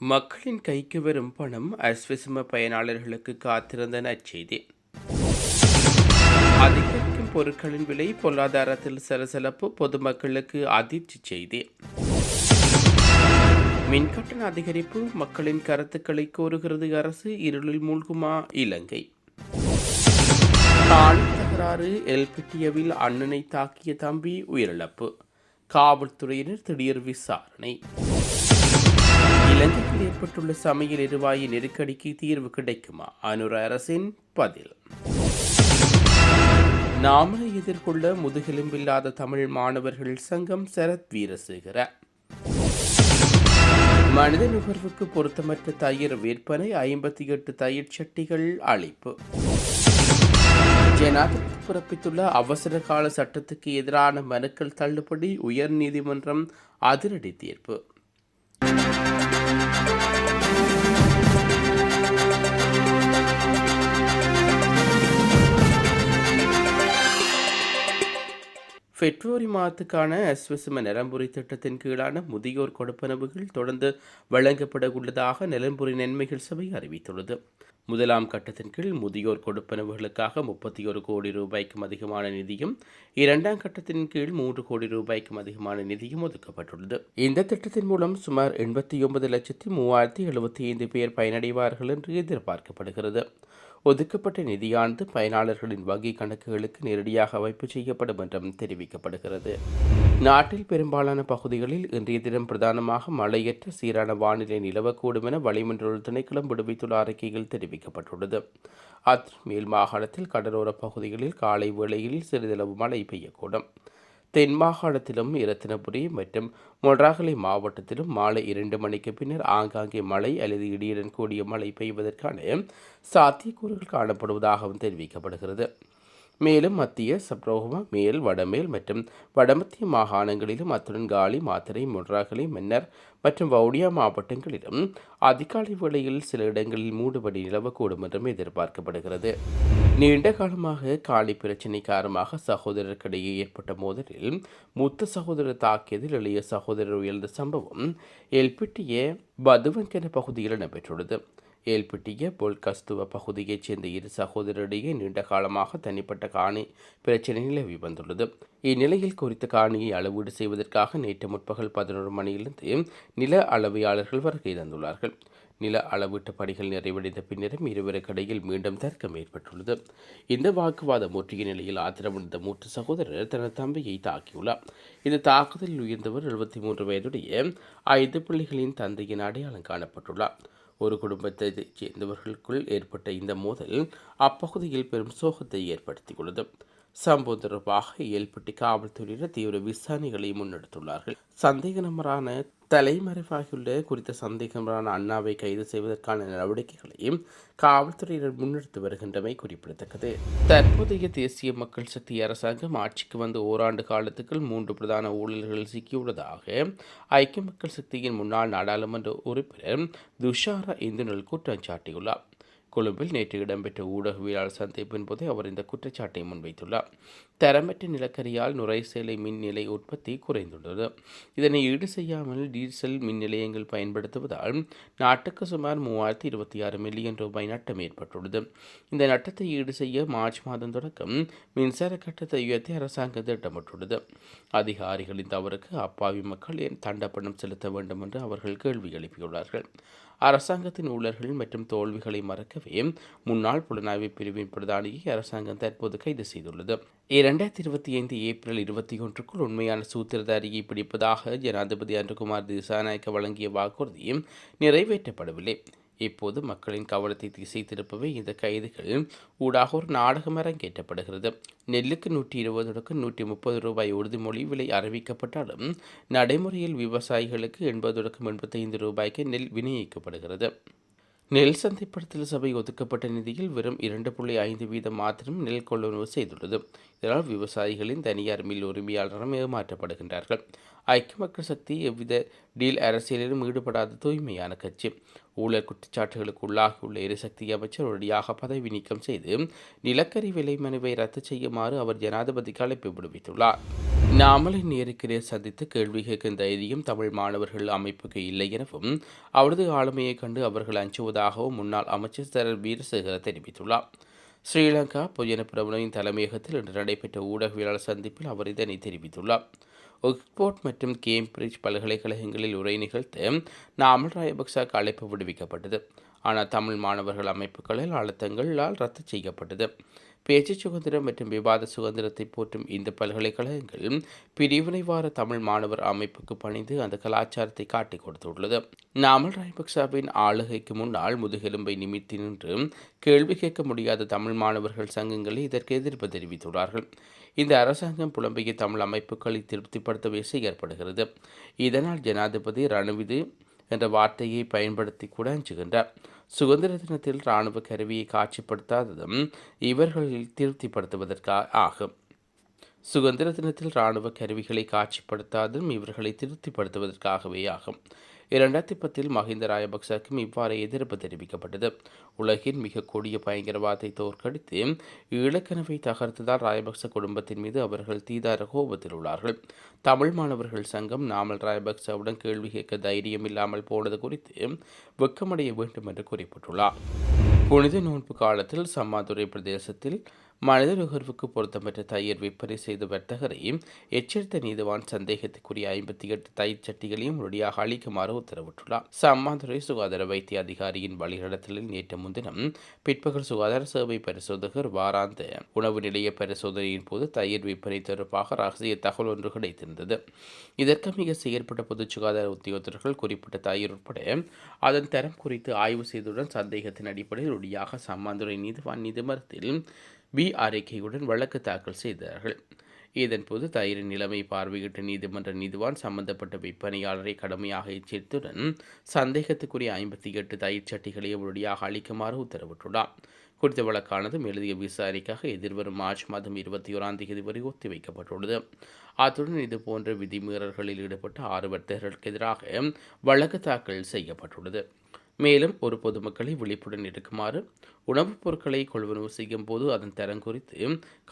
மக்களின் கைக்கு வரும் பணம் அஸ்வசும பயனாளர்களுக்கு காத்திருந்த நற்செய்தி. அதிகரிக்கும் பொருட்களின் விலை பொருளாதாரத்தில் சலசலப்பு, பொதுமக்களுக்கு அதிர்ச்சி செய்தி. மின்கட்டண அதிகரிப்பு மக்களின் கருத்துக்களை கோருகிறது அரசு, இருளில் மூழ்குமா இலங்கை. தாலி தகராறு, எல்பிட்டியவில் அண்ணனை தாக்கிய தம்பி உயிரிழப்பு, காவல்துறையினர் திடீர் விசாரணை. இலங்கையில் ஏற்பட்டுள்ள சமையல் எரிவாயு நெருக்கடிக்கு தீர்வு கிடைக்குமா? அனுர அரசின் பதில். நாமலை எதிர்கொள்ள முதுகெலும்பில்லாத தமிழ் மாணவர்கள் சங்கம் சரத் வீரசேகர. மனித நுகர்வுக்கு பொருத்தமற்ற தயிர் விற்பனை, 58 தயிர் சட்டிகள் அளிப்பு. ஜனாதிபதி பிறப்பித்துள்ள அவசர கால சட்டத்துக்கு எதிரான மனுக்கள் தள்ளுபடி, உயர்நீதிமன்றம் அதிரடி தீர்ப்பு. பிப்ரவரி மாதத்துக்கான அஸ்வசும நிலம்புரி திட்டத்தின் கீழான முதியோர் கொடுப்பனவுகள் தொடர்ந்து வழங்கப்பட உள்ளதாக நிலம்புரி நன்மைகள் சபை அறிவித்துள்ளது. முதலாம் கட்டத்தின் கீழ் முதியோர் கொடுப்பனவுகளுக்காக 31 கோடி ரூபாய்க்கும் அதிகமான நிதியும், இரண்டாம் கட்டத்தின் கீழ் 3 கோடி ரூபாய்க்கும் அதிகமான நிதியும் ஒதுக்கப்பட்டுள்ளது. இந்த திட்டத்தின் மூலம் சுமார் 89,3075 பேர் பயனடைவார்கள் என்று எதிர்பார்க்கப்படுகிறது. ஒதுக்கப்பட்ட நிதியானது பயனாளர்களின் வங்கி கணக்குகளுக்கு நேரடியாக வைப்பு செய்யப்படும் என்றும் தெரிவிக்கப்படுகிறது. நாட்டில் பெரும்பாலான பகுதிகளில் இன்றைய தினம் பிரதானமாக மழையற்ற சீரான வானிலை நிலவக்கூடும் என வளிமண்டல திணைக்களம் விடுவித்துள்ள அறிக்கையில் தெரிவிக்கப்பட்டுள்ளது. மேல் மாகாணத்தில் கடலோர பகுதிகளில் காலை வேளையில் சிறிதளவு மழை பெய்யக்கூடும். தென் மாகாணத்திலும் இரத்தினபுரி மற்றும் மொன்றாகலை மாவட்டத்திலும் மாலை 2 மணிக்கு பின்னர் ஆங்காங்கே மழை அல்லது இடியுடன் கூடிய மழை பெய்வதற்கான சாத்தியக்கூறுகள் காணப்படுவதாகவும் தெரிவிக்கப்படுகிறது. மேலும் மத்திய சப்ரோகமா, மேல், வடமேல் மற்றும் வடமத்திய மாகாணங்களிலும், அத்துடன் காலி, மாத்தறை, மொன்றாகலை, மன்னர் மற்றும் வவுனியா மாவட்டங்களிலும் அதிகாலை வேளையில் சில இடங்களில் மூடுபடி நிலவக்கூடும் என்றும் எதிர்பார்க்கப்படுகிறது. நீண்ட காலமாக காலி பிரச்சினை காரணமாக சகோதரர்களிடையே ஏற்பட்ட மோதலில் மூத்த சகோதரர் தாக்கியதில் இளைய சகோதரர் உயர்ந்த சம்பவம் எல்பிட்டிய பதுவன்கென பகுதியில் இடம்பெற்றுள்ளது. ஏல்பிட்டிய பொல்கஸ்துவ பகுதியைச் சேர்ந்த இரு சகோதரரிடையே நீண்ட காலமாக தனிப்பட்ட காணி பிரச்சினை நிலவி வந்துள்ளது. இந்நிலையில் குறித்த காணியை அளவீடு செய்வதற்காக நேற்று முற்பகல் 11 மணியிலிருந்து நில அளவையாளர்கள் வருகை தந்துள்ளார்கள். நில அளவீட்டு பணிகள் நிறைவடைந்த பின்னரும் இருவருக்கிடையில் மீண்டும் தர்க்கம் ஏற்பட்டுள்ளது. இந்த வாக்குவாதம் முற்றிய நிலையில் ஆத்திரமடைந்த மூத்த சகோதரர் தனது தம்பியை தாக்கியுள்ளார். இந்த தாக்குதலில் உயர்ந்தவர் 73 வயதுடைய 5 பிள்ளைகளின் தந்தையின் அடையாளம் காணப்பட்டுள்ளார். ஒரு குடும்பத்தைச் சேர்ந்தவர்களுக்குள் ஏற்பட்ட இந்த மோதல் அப்பகுதியில் பெரும் சோகத்தை ஏற்படுத்தியுள்ளது. சம்பவம் தொடர்பாக ஏல்பட்டி காவல்துறையினர் தீவிர விசாரணைகளை முன்னெடுத்துள்ளார்கள். சந்தேக நபரான தலைமறைவாகியுள்ள குறித்த சந்தேகமான அண்ணாவை கைது செய்வதற்கான நடவடிக்கைகளையும் காவல்துறையினர் முன்னெடுத்து வருகின்றமை குறிப்பிடத்தக்கது. தற்போதைய தேசிய மக்கள் சக்தி அரசாங்கம் ஆட்சிக்கு வந்து ஓராண்டு காலத்துக்குள் 3 பிரதான ஊழல்களில் சிக்கியுள்ளதாக ஐக்கிய மக்கள் சக்தியின் முன்னாள் நாடாளுமன்ற உறுப்பினர் துஷாரா இந்துநல் குற்றம் சாட்டியுள்ளார். கொழும்பில் நேற்று இடம்பெற்ற ஊடகவியலாளர் சந்திப்பின் போது அவர் இந்த குற்றச்சாட்டை முன்வைத்துள்ளார். தரமற்ற நிலக்கரியால் நுரைசேலை மின் நிலை உற்பத்தி குறைந்துள்ளது. இதனை ஈடு செய்யாமல் டீசல் மின் நிலையங்கள் பயன்படுத்துவதால் நாட்டுக்கு சுமார் 3026 மில்லியன் ரூபாய் நட்டம் ஏற்பட்டுள்ளது. இந்த நட்டத்தை ஈடு செய்ய மார்ச் மாதம் தொடக்கம் மின்சார கட்டணத்தை உயர்த்தி அரசாங்கம் திட்டமிட்டுள்ளது. அதிகாரிகளின் தவறுக்கு அப்பாவி மக்கள் ஏன் தண்டப்பணம் செலுத்த வேண்டும் என்று அவர்கள் கேள்வி எழுப்பியுள்ளார்கள். அரசாங்கத்தின் ஊழல்கள் மற்றும் தோல்விகளை மறக்கவே முன்னாள் புலனாய்வு பிரிவின் பிரதானியை அரசாங்கம் தற்போது கைது செய்துள்ளது. 2025 ஏப்ரல் 21க்குள் உண்மையான சூத்திரதாரியை பிடிப்பதாக ஜனாதிபதி அன்ருகுமார் திசாநாயக்க வழங்கிய வாக்குறுதி நிறைவேற்றப்படவில்லை. இப்போது மக்களின் கவனத்தை திசை திருப்பவே இந்த கைதுகள் ஊடாக ஒரு நாடகம் அரங்கேற்றப்படுகிறது. நெல்லுக்கு 120 130 ரூபாய் உறுதிமொழி விலை அறிவிக்கப்பட்டாலும் நடைமுறையில் விவசாயிகளுக்கு 80 85 ரூபாய்க்கு நெல் விநியோகிக்கப்படுகிறது. நெல் சந்தைப்படுத்தல் சபை ஒதுக்கப்பட்ட நிதியில் வெறும் 2.5% மாத்திரம் நெல் கொள்வனவு செய்துள்ளது. இதனால் விவசாயிகளின் தனியார் மில் உரிமையாளரும் ஏமாற்றப்படுகின்றார்கள். ஐக்கிய மக்கள் சக்தி எவ்வித டீல் அரசியலிலும் ஈடுபடாத தூய்மையான கட்சி. ஊழல் குற்றச்சாட்டுகளுக்கு உள்ளாகியுள்ள எரிசக்தி அமைச்சர் உடனடியாக பதவி நீக்கம் செய்து நிலக்கரி விலை மனுவை ரத்து செய்யுமாறு அவர் ஜனாதிபதிக்கு அழைப்பு விடுவித்துள்ளார். நாமலை நேருக்கு சந்தித்து கேள்வி கேட்கும் தைரியம் தமிழ் மாணவர்கள் அமைப்புக்கு இல்லை எனவும் அவரது ஆளுமையை கண்டு அவர்கள் அஞ்சுவதாகவும் முன்னாள் அமைச்சர் சரல் வீரசேகர தெரிவித்துள்ளார். ஸ்ரீலங்கா பொதுஜன பிரமுனவின் தலைமையகத்தில் இன்று நடைபெற்ற ஊடகவியலாளர் சந்திப்பில் அவர் இதனை தெரிவித்துள்ளார். ஒக்ஸ்போர்ட் மற்றும் கேம்பிரிட்ஜ் பல்கலைக்கழகங்களில் உரை நிகழ்த்த நாமல் ராயபக்சாவுக்கு அழைப்பு விடுவிக்கப்பட்டது. ஆனால் தமிழ் மாணவர்கள் அமைப்புகளில் அழுத்தங்களால் ரத்து செய்யப்பட்டது. பேச்சு சுதந்திரம் மற்றும் விவாத சுதந்திரத்தை போற்றும் இந்த பல்கலைக்கழகங்கள் பிரிவினைவார தமிழ் மாணவர் அமைப்புக்கு பணிந்து அந்த கலாச்சாரத்தை காட்டிக் கொடுத்துள்ளது. நாமல் ராயபக்சாவின் ஆளுகைக்கு முன்னால் முதுகெலும்பை நிமித்தி நின்று கேள்வி கேட்க முடியாத தமிழ் மாணவர்கள் சங்கங்களை இதற்கு எதிர்ப்பு தெரிவித்துள்ளார்கள். இந்த அரசாங்கம் புலம்பெய தமிழ் அமைப்புகளை திருப்திப்படுத்தவே செய்யப்படுகிறது. இதனால் ஜனாதிபதி ரணில் என்ற வார்த்தையை பயன்படுத்தி கூட அஞ்சுகின்றார். சுதந்திர தினத்தில் இராணுவ கருவியை காட்சிப்படுத்தாததும் இவர்களில் திருப்திப்படுத்துவதற்காக ஆகும். சுதந்திர தினத்தில் இராணுவ கருவிகளை காட்சிப்படுத்தாததும் இவர்களை திருப்திப்படுத்துவதற்காகவே ஆகும். 2010 மஹிந்த ராயபக்சவுக்கும் இவ்வாறு எதிர்ப்பு தெரிவிக்கப்பட்டது. உலகின் மிக கொடிய பயங்கரவாதத்தை தோற்கடித்து ஈழக்கனவை தகர்த்ததால் ராயபக்ச குடும்பத்தின் மீது அவர்கள் தீதார கோபத்தில் உள்ளார்கள். தமிழ் மாணவர்கள் சங்கம் நாமல் ராயபக்சவுடன் கேள்வி கேட்க தைரியம் இல்லாமல் போனது குறித்து வெட்கமடைய வேண்டும் என்று குறிப்பிட்டுள்ளார். புனித நோன்பு காலத்தில் சம்மாதுரை பிரதேசத்தில் மனித நுகர்வுக்கு பொருத்தமற்ற தயிர் விற்பனை செய்த வர்த்தகரை எச்சரித்த நீதிவான் சந்தேகத்துக்குரிய 58 தயிர் சட்டிகளையும் உடனடியாக அளிக்குமாறு உத்தரவிட்டுள்ளார். சம்மாதுரை சுகாதார வைத்திய அதிகாரியின் வழிநடத்தலில் நேற்று முன்தினம் பிற்பகல் சுகாதார சேவை பரிசோதகர் வாராந்த உணவு நிலைய பரிசோதனையின் போது தயிர் விற்பனை தொடர்பாக ரகசிய தகவல் ஒன்று கிடைத்திருந்தது. இதற்கமைய செயற்பட்ட பொது சுகாதார உத்தியோகத்தர்கள் குறிப்பிட்ட தயிர் உட்பட அதன் தரம் குறித்து ஆய்வு செய்தவுடன் சந்தேகத்தின் அடிப்படையில் உடனடியாக சம்மாதுரை நீதிவான் நீதிமன்றத்தில் அறிக்கையுடன் வழக்கு தாக்கல் செய்தார்கள். இதன்போது தயிரின் நிலைமை பார்வையிட்ட நீதிமன்ற நீதிவான் சம்பந்தப்பட்ட விற்பனையாளரை கடுமையாக எச்சரித்துடன் சந்தேகத்துக்குரிய 58 தயிர் சட்டிகளை உடனடியாக அளிக்குமாறு உத்தரவிட்டுள்ளார். குறித்த வழக்கானது மேலதிக விசாரணைக்காக எதிர்வரும் மார்ச் மாதம் 21 வரை ஒத்திவைக்கப்பட்டுள்ளது. அத்துடன் இதுபோன்ற விதிமீறல்களில் ஈடுபட்ட 6 வர்த்தகர்களுக்கு எதிராக வழக்கு தாக்கல் செய்யப்பட்டுள்ளது. மேலும் ஒரு பொதுமக்களை விழிப்புடன் இருக்குமாறு உணவுப் பொருட்களை கொள்வனவு செய்யும் போது அதன் தரம் குறித்து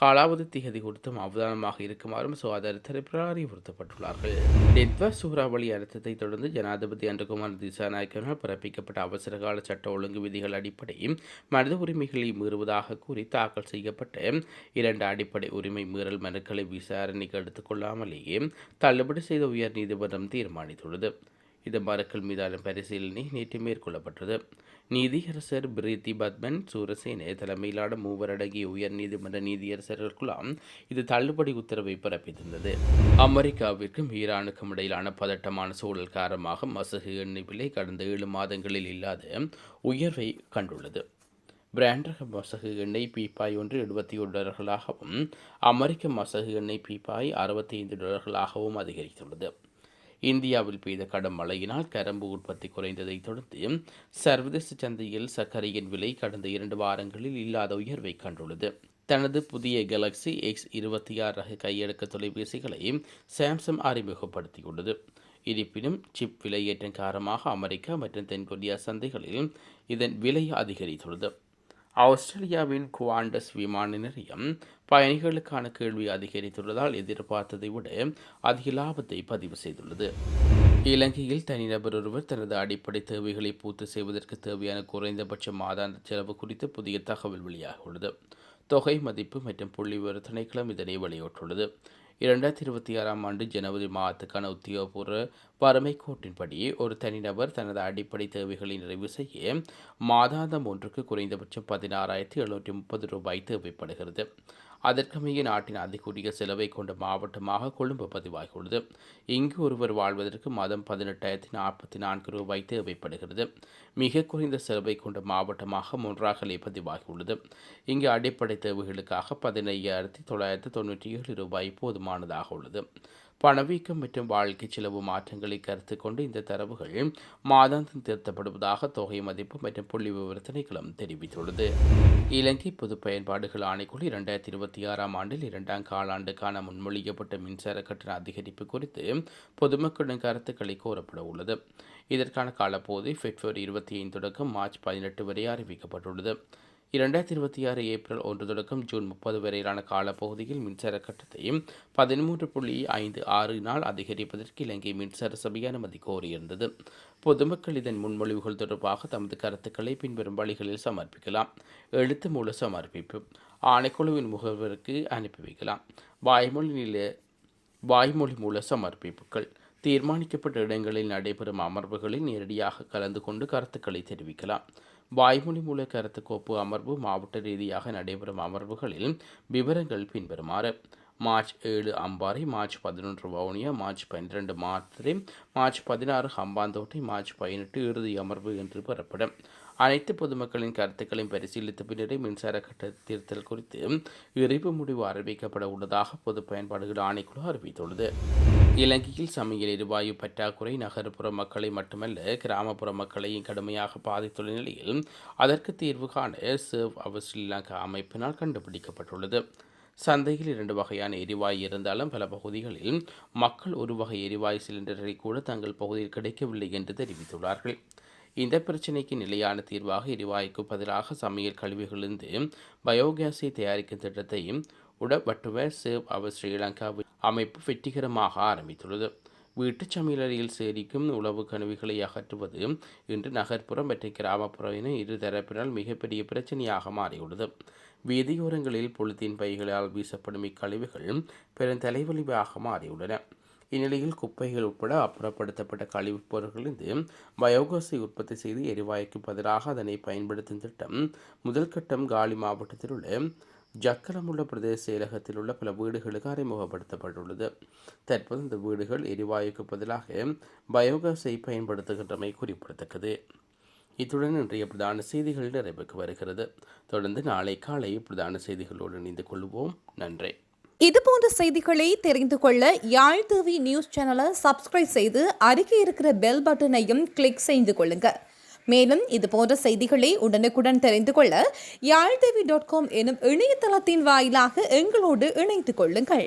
காலாவதி திகதி குறித்தும் அவதானமாக இருக்குமாறும் சுகாதார தரப்பினர் அறிவுறுத்தப்பட்டுள்ளார்கள். டெட்வா சூறாவளி அழுத்தத்தை தொடர்ந்து ஜனாதிபதி அன்றகுமார் திசாநாயக்கனால் பிறப்பிக்கப்பட்ட அவசரகால சட்ட ஒழுங்கு விதிகள் அடிப்படை மனித உரிமைகளை மீறுவதாக கூறி தாக்கல் செய்யப்பட்ட 2 அடிப்படை உரிமை மீறல் மனுக்களை விசாரணைக்கு எடுத்துக் கொள்ளாமலேயே தள்ளுபடி செய்த உயர் நீதிமன்றம் தீர்மானித்துள்ளது. இந்த மனுக்கள் மீதான பரிசீலனை நேற்று மேற்கொள்ளப்பட்டது. நீதியரசர் பிரீத்தி பத்மன் சூரசேன தலைமையிலான 3 அடங்கிய உயர் நீதிமன்ற நீதியரசர்கள் குழாம் இது தள்ளுபடி உத்தரவை பிறப்பித்திருந்தது. அமெரிக்காவிற்கும் ஈரானுக்கும் இடையிலான பதட்டமான சூழல் காரணமாக மசகு எண்ணெய் விலை கடந்த 7 மாதங்களில் இல்லாத உயர்வை கண்டுள்ளது. பிராண்ட் ரக மசகு எண்ணெய் பீப்பாய் ஒன்று $71 அமெரிக்க மசகு எண்ணெய் பீப்பாய் $65 அதிகரித்துள்ளது. இந்தியாவில் பெய்த கடும் மழையினால் கரும்பு உற்பத்தி குறைந்ததை தொடர்ந்து சர்வதேச சந்தையில் சர்க்கரையின் விலை கடந்த 2 வாரங்களில் இல்லாத உயர்வை கண்டுள்ளது. தனது புதிய கேலக்ஸி X26 ரக கையடக்க தொலைபேசிகளை சாம்சங் அறிமுகப்படுத்தியுள்ளது. இருப்பினும் சிப் விலையேற்றம் காரணமாக அமெரிக்கா மற்றும் தென்கொரியா சந்தைகளில் இதன் விலை அதிகரித்துள்ளது. ஆஸ்திரேலியாவின் குவாண்டஸ் விமான நிலையம் பயணிகளுக்கான கேள்வி அதிகரித்துள்ளதால் எதிர்பார்த்ததை விட அதிக லாபத்தை பதிவு செய்துள்ளது. இலங்கையில் தனிநபர் ஒருவர் தனது அடிப்படை தேவைகளை பூர்த்தி செய்வதற்கு தேவையான குறைந்தபட்ச மாதாந்த செலவு குறித்து புதிய தகவல் வெளியாகியுள்ளது. தொகை மதிப்பு மற்றும் புள்ளிவிவர திணைக்களம் இதனை வெளியிட்டுள்ளது. 2026 ஜனவரி மாதத்துக்கான உத்தியோகபூர்வ வறுமை கோட்டின்படி ஒரு தனிநபர் தனது அடிப்படை தேவைகளை நிறைவு செய்ய மாதாந்தம் ஒன்றுக்கு குறைந்தபட்சம் $16,730 தேவைப்படுகிறது. அதற்கமைய நாட்டின் அதிகூடிய செலவை கொண்ட மாவட்டமாக கொழும்பு பதிவாகியுள்ளது. இங்கு ஒருவர் வாழ்வதற்கு மாதம் $18,044 தேவைப்படுகிறது. மிக குறைந்த செலவை கொண்ட மாவட்டமாக மொன்றாகலே பதிவாகியுள்ளது. இங்கு அடிப்படை தேவைகளுக்காக $15,997 போதுமானதாக உள்ளது. பணவீக்கம் மற்றும் வாழ்க்கை செலவு மாற்றங்களை கருத்தில் கொண்டு இந்த தரவுகள் மாதாந்தம் திருத்தப்படுவதாக தொகை மதிப்பு மற்றும் புள்ளி விவர திணைக்களம் தெரிவித்துள்ளது. இலங்கை பொது பயன்பாடுகள் ஆணைக்குழு 2026 ஆண்டில் 2ஆம் காலாண்டுக்கான முன்மொழியப்பட்ட மின்சார கட்டண அதிகரிப்பு குறித்து பொதுமக்களின் கருத்துக்களை கோரப்பட உள்ளது. இதற்கான காலப்பகுதி பிப்ரவரி 25 தொடக்கம் மார்ச் 18 வரை அறிவிக்கப்பட்டுள்ளது. 2026 ஏப்ரல் 1 தொடக்கம் ஜூன் 30 வரையிலான காலப்பகுதியில் மின்சார கட்டணத்தை 13.56 நாள் அதிகரிப்பதற்கு இலங்கை மின்சார சபை அனுமதி கோரியிருந்தது. பொதுமக்கள் இதன் முன்மொழிவுகள் தொடர்பாக தமது கருத்துக்களை பின்வரும் வழிகளில் சமர்ப்பிக்கலாம். எழுத்து மூல சமர்ப்பிப்பு, ஆணைக்குழுவின் முகவருக்கு அனுப்பி வைக்கலாம். வாய்மொழி மூல சமர்ப்பிப்புகள், தீர்மானிக்கப்பட்ட இடங்களில் நடைபெறும் அமர்வுகளில் நேரடியாக கலந்து கொண்டு கருத்துக்களை தெரிவிக்கலாம். வாய்மொழி மூல கருத்து கோப்பு அமர்வு மாவட்ட ரீதியாக நடைபெறும் அமர்வுகளில் விவரங்கள் பின்வருமாறு: March 7 Ampara, March 11 Vavuniya, March 12 மாத்திரை, மார்ச் 16 ஹம்பாந்தோட்டை, மார்ச் 18 இறுதி அமர்வு என்று பெறப்படும். அனைத்து பொதுமக்களின் கருத்துக்களையும் பரிசீலித்த பின்னரே மின்சார கட்டண திருத்தல் குறித்து இறுதி முடிவு அறிவிக்கப்பட உள்ளதாக பொது பயன்பாடுகள் ஆணைக்குழு அறிவித்துள்ளது. இலங்கையில் சமையல் எரிவாயு பற்றாக்குறை நகர்ப்புற மக்களை மட்டுமல்ல கிராமப்புற மக்களையும் கடுமையாக பாதித்துள்ள நிலையில் அதற்கு தீர்வு காண சர்வ் அவர் ஸ்ரீலங்கா அமைப்பினால் கண்டுபிடிக்கப்பட்டுள்ளது. சந்தையில் 2 வகையான எரிவாயு இருந்தாலும் பல பகுதிகளில் மக்கள் ஒரு வகை எரிவாயு சிலிண்டரை கூட தங்கள் பகுதியில் கிடைக்கவில்லை என்று தெரிவித்துள்ளார்கள். இந்த பிரச்சினைக்கு நிலையான தீர்வாக எரிவாயுக்கு பதிலாக சமையல் கழிவுகளிலிருந்து பயோகேஸை தயாரிக்கும் திட்டத்தையும் உடவட்டுவ சேவ் அவர் ஸ்ரீலங்கா அமைப்பு வெற்றிகரமாக ஆரம்பித்துள்ளது. வீட்டு சமையலறையில் சேரிக்கும் உணவு கழிவுகளை அகற்றுவது இன்று நகர்ப்புறம் மற்றும் கிராமப்புற என இரு தரப்பினால் மிகப்பெரிய பிரச்சனையாக மாறியுள்ளது. வீதியோரங்களில் பொலித்தீன் பைகளால் வீசப்படும் இக்கழிவுகள் பெரும் தலைவலிவாக மாறியுள்ளன. இந்நிலையில் குப்பைகள் உட்பட அப்புறப்படுத்தப்பட்ட கழிவுப் பொருட்களிலிருந்து பயோகேஸை உற்பத்தி செய்து எரிவாயுக்கு பதிலாக அதனை பயன்படுத்தும் திட்டம் முதல் கட்டம் காலி மாவட்டத்தில் உள்ள ஜக்கலமுள்ள பிரதேச செயலகத்தில் உள்ள பல வீடுகளுக்கு அறிமுகப்படுத்தப்பட்டுள்ளது. தற்போது இந்த வீடுகள் எரிவாயுக்கு பதிலாக பயோகேஸை பயன்படுத்துகின்றமை குறிப்பிடத்தக்கது. இத்துடன் இன்றைய பிரதான செய்திகள் நிறைவுக்கு வருகிறது. தொடர்ந்து நாளை காலை பிரதான செய்திகளோடு இணைந்து கொள்வோம். நன்றி. இதுபோன்ற செய்திகளை தெரிந்து கொள்ள யாழ் டிவி நியூஸ் சேனலை சப்ஸ்கிரைப் செய்து அருகே இருக்கிற பெல் பட்டனையும் கிளிக் செய்து கொள்ளுங்க. மேலும் இதுபோன்ற செய்திகளை உடனுக்குடன் தெரிந்து கொள்ள யாழ்டிவி.com எனும் இணையதளத்தின் வாயிலாக எங்களோடு இணைந்து கொள்ளுங்கள்.